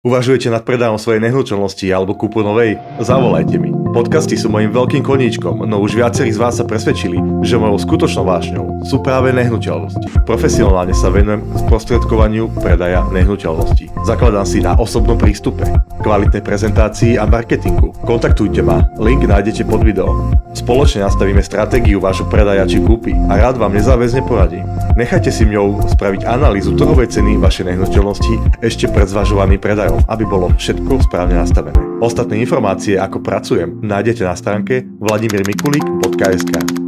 Uvažujete nad predajom svojej nehnuteľnosti alebo kúpu novej? Zavolajte mi. Podcasty sú mojím veľkým koníčkom, no už viacerí z vás sa presvedčili, že mojou skutočnou vášňou sú práve nehnuteľnosti. Profesionálne sa venujem sprostredkovaniu predaja nehnuteľností. Zakladám si na osobnom prístupe, kvalitnej prezentácii a marketingu. Kontaktujte ma, link nájdete pod videom. Spoločne nastavíme stratégiu vášho predaja či kúpy a rád vám nezáväzne poradím. Nechajte si mňou spraviť analýzu trhovej ceny vašej nehnuteľnosti ešte pred zvažovaným predajom, aby bolo všetko správne nastavené. Ostatné informácie, ako pracujem, nájdete na stránke vladimirmikulík.sk.